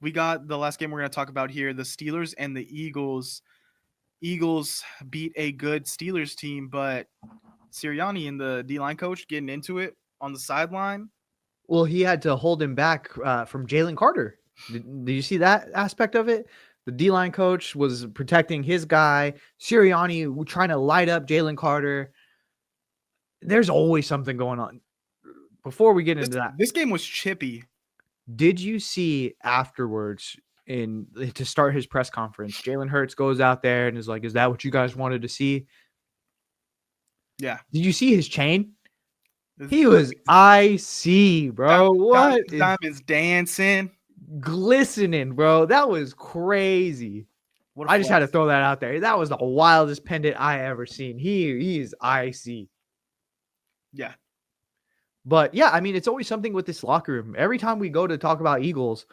we got the last game we're going to talk about here, the Steelers and the Eagles. Eagles beat a good Steelers team, but Sirianni and the D-line coach getting into it on the sideline. Well, he had to hold him back from Jalen Carter. Did you see that aspect of it? The D-line coach was protecting his guy. Sirianni trying to light up Jalen Carter. There's always something going on. Before we get into that, this game was chippy. did you see afterwards to start his press conference, Jalen Hurts goes out there and is like, "Is that what you guys wanted to see?" Yeah. Did you see his chain? He was icy, bro. What? Diamonds dancing, glistening, bro. That was crazy. I just had to throw that out there. That was the wildest pendant I ever seen. He's icy. Yeah. But yeah, I mean, it's always something with this locker room. Every time we go to talk about Eagles,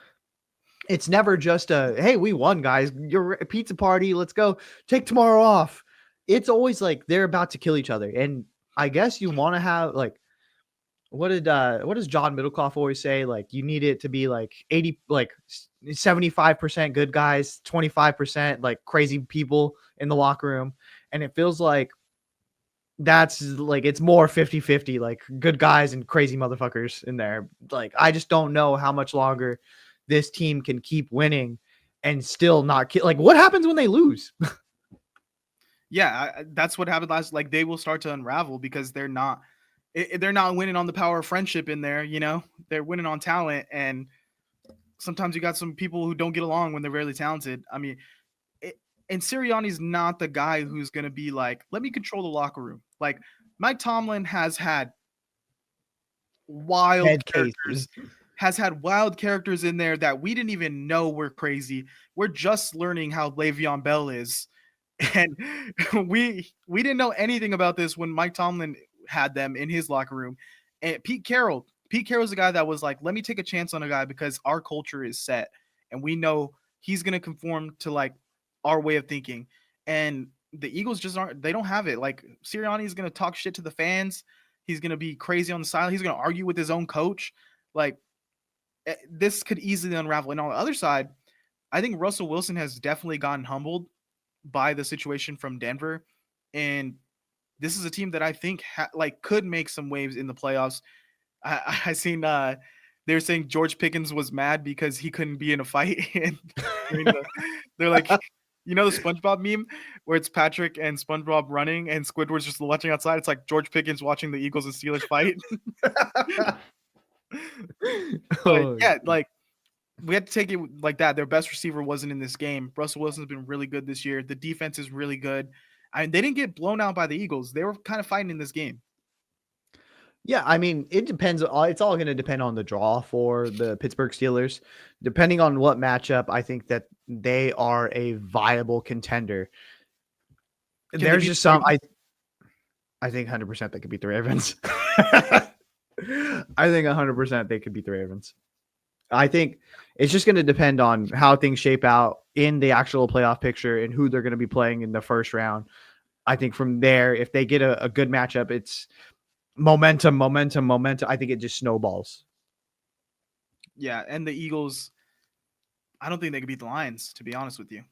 it's never just hey, we won, guys. You're a pizza party. Let's go. Take tomorrow off. It's always like they're about to kill each other. And I guess you want to have like, what does John Middlecoff always say? Like, you need it to be like 75% good guys, 25% like crazy people in the locker room. And it feels like that's like, it's more 50-50, like good guys and crazy motherfuckers in there. Like, I just don't know how much longer this team can keep winning and still not like, what happens when they lose? Yeah, that's what happened last. Like, they will start to unravel because they're not winning on the power of friendship in there. You know, they're winning on talent, and sometimes you got some people who don't get along when they're really talented. I mean, and Sirianni's not the guy who's going to be like, let me control the locker room. Like, Mike Tomlin has had wild characters in there that we didn't even know were crazy. We're just learning how Le'Veon Bell is. And we didn't know anything about this when Mike Tomlin had them in his locker room. And Pete Carroll's the guy that was like, let me take a chance on a guy because our culture is set and we know he's going to conform to like our way of thinking. And the Eagles they don't have it. Like, Sirianni is going to talk shit to the fans. He's going to be crazy on the side. He's going to argue with his own coach. Like, this could easily unravel. And on the other side, I think Russell Wilson has definitely gotten humbled by the situation from Denver. And this is a team that I think could make some waves in the playoffs. I seen they were saying George Pickens was mad because he couldn't be in a fight. And they're like, you know, the SpongeBob meme where it's Patrick and SpongeBob running and Squidward's just watching outside. It's like George Pickens watching the Eagles and Steelers fight. But yeah, like, we had to take it like that. Their best receiver wasn't in this game. Russell Wilson's been really good this year. The defense is really good. I mean, they didn't get blown out by the Eagles. They were kind of fighting in this game. Yeah, I mean, it depends. It's all going to depend on the draw for the Pittsburgh Steelers. Depending on what matchup, I think that they are a viable contender. There's just some. I think 100% they could beat the Ravens. I think 100% they could beat the Ravens. I think it's just going to depend on how things shape out in the actual playoff picture and who they're going to be playing in the first round. I think from there, if they get a good matchup, it's momentum. I think it just snowballs. Yeah, and the Eagles, I don't think they could beat the Lions, to be honest with you.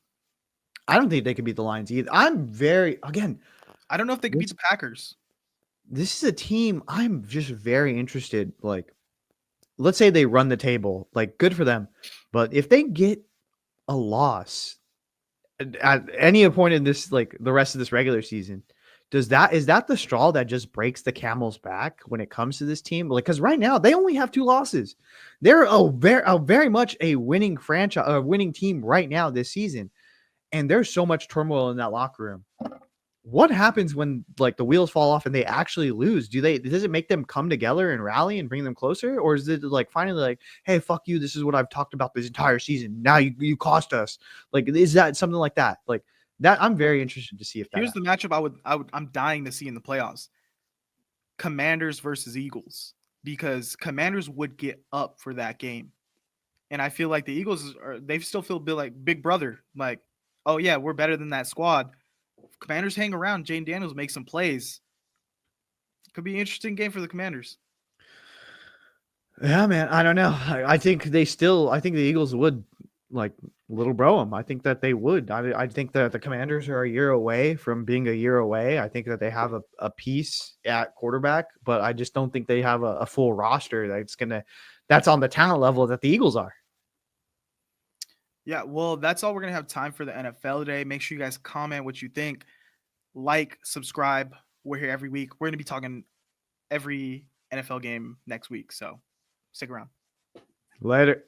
I don't think they could beat the Lions either. I don't know if they could beat the Packers. This is a team I'm just very interested. Like, let's say they run the table, like, good for them. But if they get a loss at any point in this, like the rest of this regular season, is that the straw that just breaks the camel's back when it comes to this team? Like, because right now they only have 2 losses. They're very much a winning franchise, a winning team right now this season, and there's so much turmoil in that locker room. What happens when like the wheels fall off and they actually lose? Does it make them come together and rally and bring them closer? Or is it like finally like, hey, fuck you, this is what I've talked about this entire season. Now you cost us. Like, is that something like that? Like that, I'm very interested to see if that Here's the matchup I'm dying to see in the playoffs. Commanders versus Eagles. Because Commanders would get up for that game. And I feel like the Eagles they still feel like big brother. Like, oh yeah, we're better than that squad. Commanders hang around. Jane Daniels makes some plays. Could be an interesting game for the Commanders. Yeah, man. I don't know. I think the Eagles would like little bro them. I think that they would. I think that the Commanders are a year away from being a year away. I think that they have a piece at quarterback, but I just don't think they have a full roster that's on the talent level that the Eagles are. Yeah, well, that's all we're gonna have time for the NFL today. Make sure you guys comment what you think, like, subscribe. We're here every week. We're gonna be talking every NFL game next week, so stick around. Later.